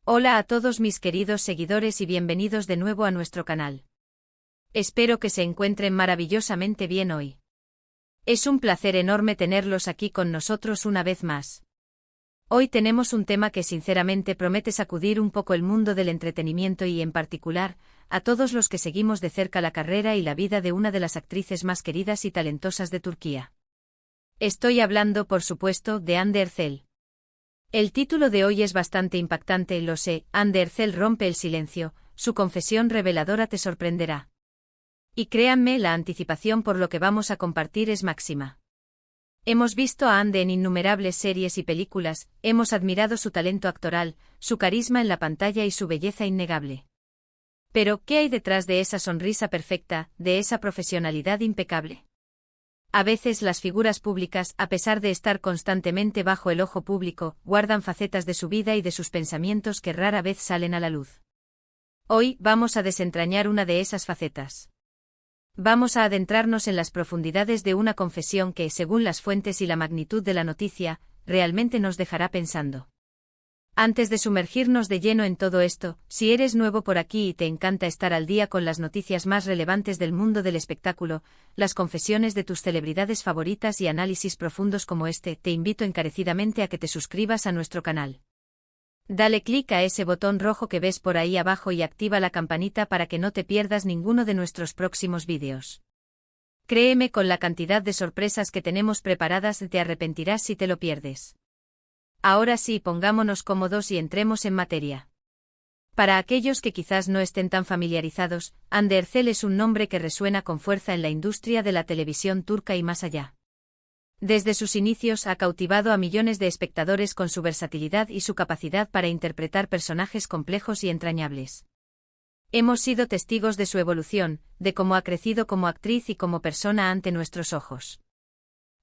Hola a todos mis queridos seguidores y bienvenidos de nuevo a nuestro canal. Espero que se encuentren maravillosamente bien hoy. Es un placer enorme tenerlos aquí con nosotros una vez más. Hoy tenemos un tema que sinceramente promete sacudir un poco el mundo del entretenimiento y en particular, a todos los que seguimos de cerca la carrera y la vida de una de las actrices más queridas y talentosas de Turquía. Estoy hablando, por supuesto, de Hande Erçel. El título de hoy es bastante impactante, lo sé. Hande Erçel rompe el silencio, su confesión reveladora te sorprenderá. Y créanme, la anticipación por lo que vamos a compartir es máxima. Hemos visto a Hande en innumerables series y películas, hemos admirado su talento actoral, su carisma en la pantalla y su belleza innegable. Pero, ¿qué hay detrás de esa sonrisa perfecta, de esa profesionalidad impecable? A veces las figuras públicas, a pesar de estar constantemente bajo el ojo público, guardan facetas de su vida y de sus pensamientos que rara vez salen a la luz. Hoy vamos a desentrañar una de esas facetas. Vamos a adentrarnos en las profundidades de una confesión que, según las fuentes y la magnitud de la noticia, realmente nos dejará pensando. Antes de sumergirnos de lleno en todo esto, si eres nuevo por aquí y te encanta estar al día con las noticias más relevantes del mundo del espectáculo, las confesiones de tus celebridades favoritas y análisis profundos como este, te invito encarecidamente a que te suscribas a nuestro canal. Dale clic a ese botón rojo que ves por ahí abajo y activa la campanita para que no te pierdas ninguno de nuestros próximos vídeos. Créeme, con la cantidad de sorpresas que tenemos preparadas te arrepentirás si te lo pierdes. Ahora sí, pongámonos cómodos y entremos en materia. Para aquellos que quizás no estén tan familiarizados, Hande Erçel es un nombre que resuena con fuerza en la industria de la televisión turca y más allá. Desde sus inicios ha cautivado a millones de espectadores con su versatilidad y su capacidad para interpretar personajes complejos y entrañables. Hemos sido testigos de su evolución, de cómo ha crecido como actriz y como persona ante nuestros ojos.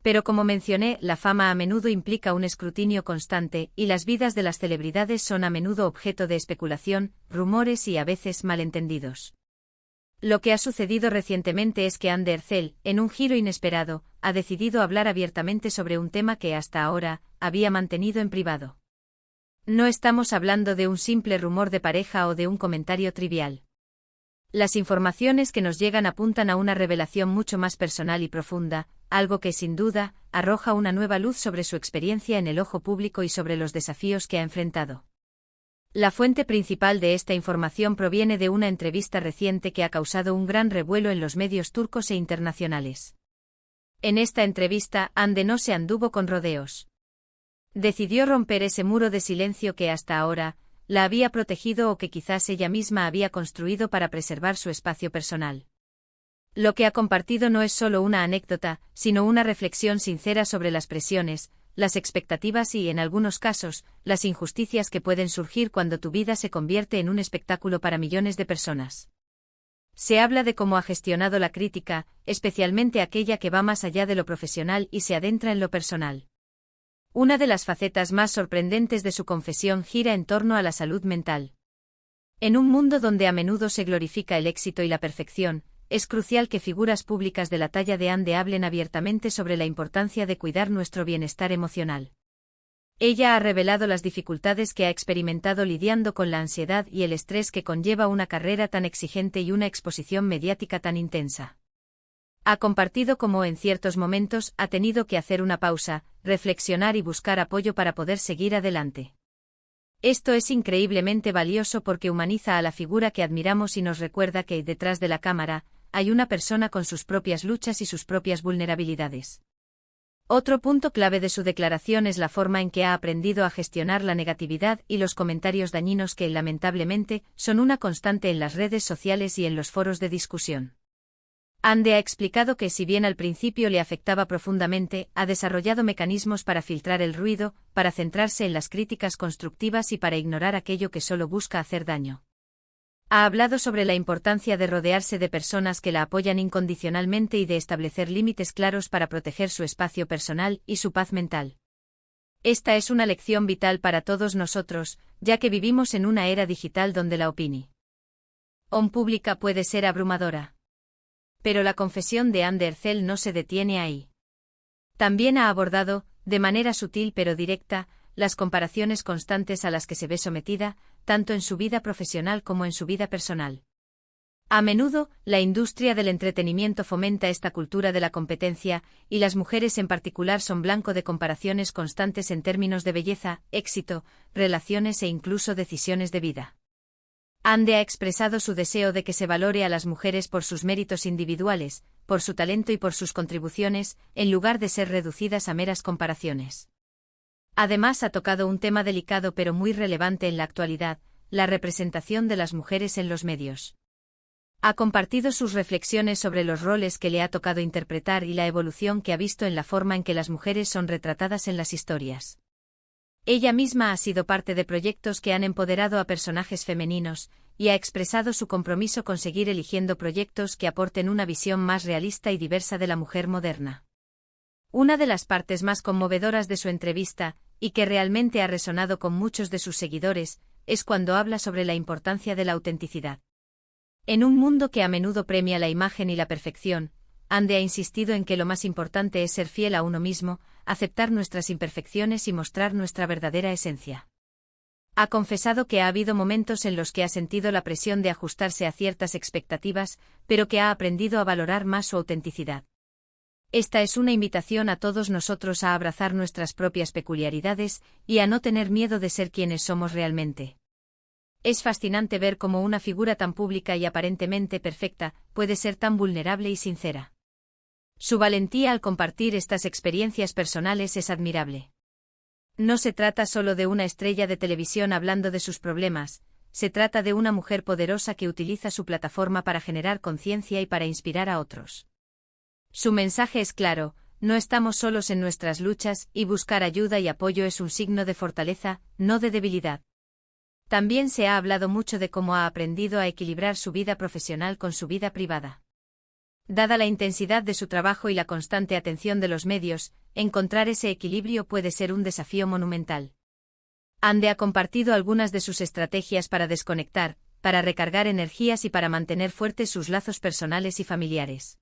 Pero como mencioné, la fama a menudo implica un escrutinio constante, y las vidas de las celebridades son a menudo objeto de especulación, rumores y a veces malentendidos. Lo que ha sucedido recientemente es que Hande Erçel, en un giro inesperado, ha decidido hablar abiertamente sobre un tema que hasta ahora había mantenido en privado. No estamos hablando de un simple rumor de pareja o de un comentario trivial. Las informaciones que nos llegan apuntan a una revelación mucho más personal y profunda, algo que sin duda arroja una nueva luz sobre su experiencia en el ojo público y sobre los desafíos que ha enfrentado. La fuente principal de esta información proviene de una entrevista reciente que ha causado un gran revuelo en los medios turcos e internacionales. En esta entrevista, Hande no se anduvo con rodeos. Decidió romper ese muro de silencio que hasta ahora la había protegido o que quizás ella misma había construido para preservar su espacio personal. Lo que ha compartido no es solo una anécdota, sino una reflexión sincera sobre las presiones, las expectativas y, en algunos casos, las injusticias que pueden surgir cuando tu vida se convierte en un espectáculo para millones de personas. Se habla de cómo ha gestionado la crítica, especialmente aquella que va más allá de lo profesional y se adentra en lo personal. Una de las facetas más sorprendentes de su confesión gira en torno a la salud mental. En un mundo donde a menudo se glorifica el éxito y la perfección, es crucial que figuras públicas de la talla de Hande hablen abiertamente sobre la importancia de cuidar nuestro bienestar emocional. Ella ha revelado las dificultades que ha experimentado lidiando con la ansiedad y el estrés que conlleva una carrera tan exigente y una exposición mediática tan intensa. Ha compartido cómo en ciertos momentos ha tenido que hacer una pausa, reflexionar y buscar apoyo para poder seguir adelante. Esto es increíblemente valioso porque humaniza a la figura que admiramos y nos recuerda que, detrás de la cámara, hay una persona con sus propias luchas y sus propias vulnerabilidades. Otro punto clave de su declaración es la forma en que ha aprendido a gestionar la negatividad y los comentarios dañinos que, lamentablemente, son una constante en las redes sociales y en los foros de discusión. Hande ha explicado que, si bien al principio le afectaba profundamente, ha desarrollado mecanismos para filtrar el ruido, para centrarse en las críticas constructivas y para ignorar aquello que solo busca hacer daño. Ha hablado sobre la importancia de rodearse de personas que la apoyan incondicionalmente y de establecer límites claros para proteger su espacio personal y su paz mental. Esta es una lección vital para todos nosotros, ya que vivimos en una era digital donde la opinión pública puede ser abrumadora. Pero la confesión de Hande Erçel no se detiene ahí. También ha abordado, de manera sutil pero directa, las comparaciones constantes a las que se ve sometida, tanto en su vida profesional como en su vida personal. A menudo, la industria del entretenimiento fomenta esta cultura de la competencia, y las mujeres en particular son blanco de comparaciones constantes en términos de belleza, éxito, relaciones e incluso decisiones de vida. Ande ha expresado su deseo de que se valore a las mujeres por sus méritos individuales, por su talento y por sus contribuciones, en lugar de ser reducidas a meras comparaciones. Además, ha tocado un tema delicado pero muy relevante en la actualidad: la representación de las mujeres en los medios. Ha compartido sus reflexiones sobre los roles que le ha tocado interpretar y la evolución que ha visto en la forma en que las mujeres son retratadas en las historias. Ella misma ha sido parte de proyectos que han empoderado a personajes femeninos, y ha expresado su compromiso con seguir eligiendo proyectos que aporten una visión más realista y diversa de la mujer moderna. Una de las partes más conmovedoras de su entrevista, y que realmente ha resonado con muchos de sus seguidores, es cuando habla sobre la importancia de la autenticidad. En un mundo que a menudo premia la imagen y la perfección, Ande ha insistido en que lo más importante es ser fiel a uno mismo, aceptar nuestras imperfecciones y mostrar nuestra verdadera esencia. Ha confesado que ha habido momentos en los que ha sentido la presión de ajustarse a ciertas expectativas, pero que ha aprendido a valorar más su autenticidad. Esta es una invitación a todos nosotros a abrazar nuestras propias peculiaridades y a no tener miedo de ser quienes somos realmente. Es fascinante ver cómo una figura tan pública y aparentemente perfecta puede ser tan vulnerable y sincera. Su valentía al compartir estas experiencias personales es admirable. No se trata solo de una estrella de televisión hablando de sus problemas, se trata de una mujer poderosa que utiliza su plataforma para generar conciencia y para inspirar a otros. Su mensaje es claro: no estamos solos en nuestras luchas, y buscar ayuda y apoyo es un signo de fortaleza, no de debilidad. También se ha hablado mucho de cómo ha aprendido a equilibrar su vida profesional con su vida privada. Dada la intensidad de su trabajo y la constante atención de los medios, encontrar ese equilibrio puede ser un desafío monumental. Ande ha compartido algunas de sus estrategias para desconectar, para recargar energías y para mantener fuertes sus lazos personales y familiares.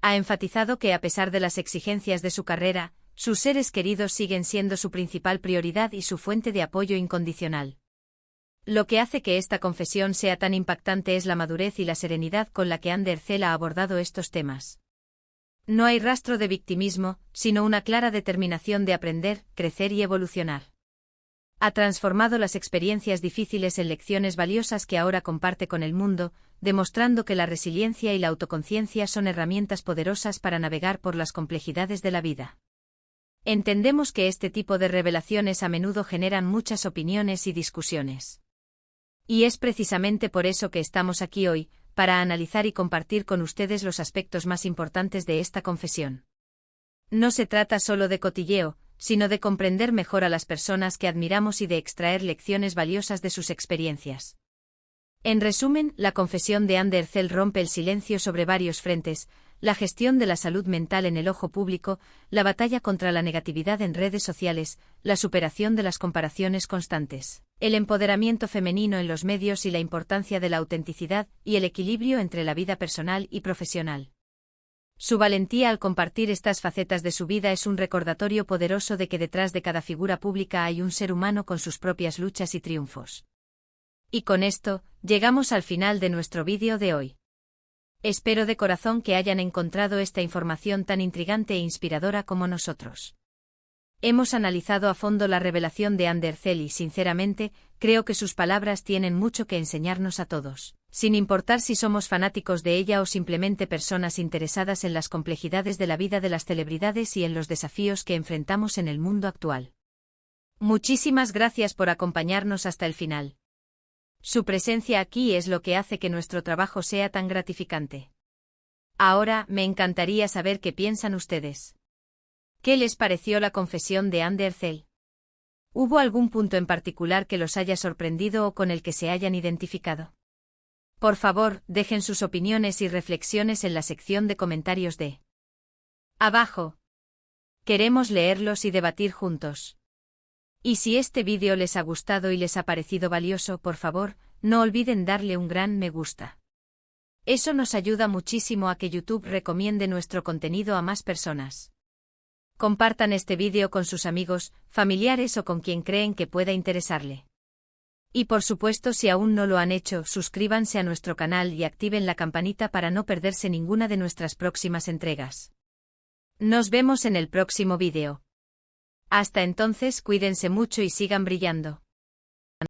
Ha enfatizado que a pesar de las exigencias de su carrera, sus seres queridos siguen siendo su principal prioridad y su fuente de apoyo incondicional. Lo que hace que esta confesión sea tan impactante es la madurez y la serenidad con la que Ande Ercel ha abordado estos temas. No hay rastro de victimismo, sino una clara determinación de aprender, crecer y evolucionar. Ha transformado las experiencias difíciles en lecciones valiosas que ahora comparte con el mundo, demostrando que la resiliencia y la autoconciencia son herramientas poderosas para navegar por las complejidades de la vida. Entendemos que este tipo de revelaciones a menudo generan muchas opiniones y discusiones. Y es precisamente por eso que estamos aquí hoy, para analizar y compartir con ustedes los aspectos más importantes de esta confesión. No se trata solo de cotilleo, sino de comprender mejor a las personas que admiramos y de extraer lecciones valiosas de sus experiencias. En resumen, la confesión de Ande Ercel rompe el silencio sobre varios frentes: la gestión de la salud mental en el ojo público, la batalla contra la negatividad en redes sociales, la superación de las comparaciones constantes, el empoderamiento femenino en los medios y la importancia de la autenticidad y el equilibrio entre la vida personal y profesional. Su valentía al compartir estas facetas de su vida es un recordatorio poderoso de que detrás de cada figura pública hay un ser humano con sus propias luchas y triunfos. Y con esto, llegamos al final de nuestro vídeo de hoy. Espero de corazón que hayan encontrado esta información tan intrigante e inspiradora como nosotros. Hemos analizado a fondo la revelación de Ande Ercel y, sinceramente, creo que sus palabras tienen mucho que enseñarnos a todos, sin importar si somos fanáticos de ella o simplemente personas interesadas en las complejidades de la vida de las celebridades y en los desafíos que enfrentamos en el mundo actual. Muchísimas gracias por acompañarnos hasta el final. Su presencia aquí es lo que hace que nuestro trabajo sea tan gratificante. Ahora, me encantaría saber qué piensan ustedes. ¿Qué les pareció la confesión de Ande Ercel? ¿Hubo algún punto en particular que los haya sorprendido o con el que se hayan identificado? Por favor, dejen sus opiniones y reflexiones en la sección de comentarios de abajo. Queremos leerlos y debatir juntos. Y si este vídeo les ha gustado y les ha parecido valioso, por favor, no olviden darle un gran me gusta. Eso nos ayuda muchísimo a que YouTube recomiende nuestro contenido a más personas. Compartan este vídeo con sus amigos, familiares o con quien creen que pueda interesarle. Y por supuesto, si aún no lo han hecho, suscríbanse a nuestro canal y activen la campanita para no perderse ninguna de nuestras próximas entregas. Nos vemos en el próximo vídeo. Hasta entonces, cuídense mucho y sigan brillando.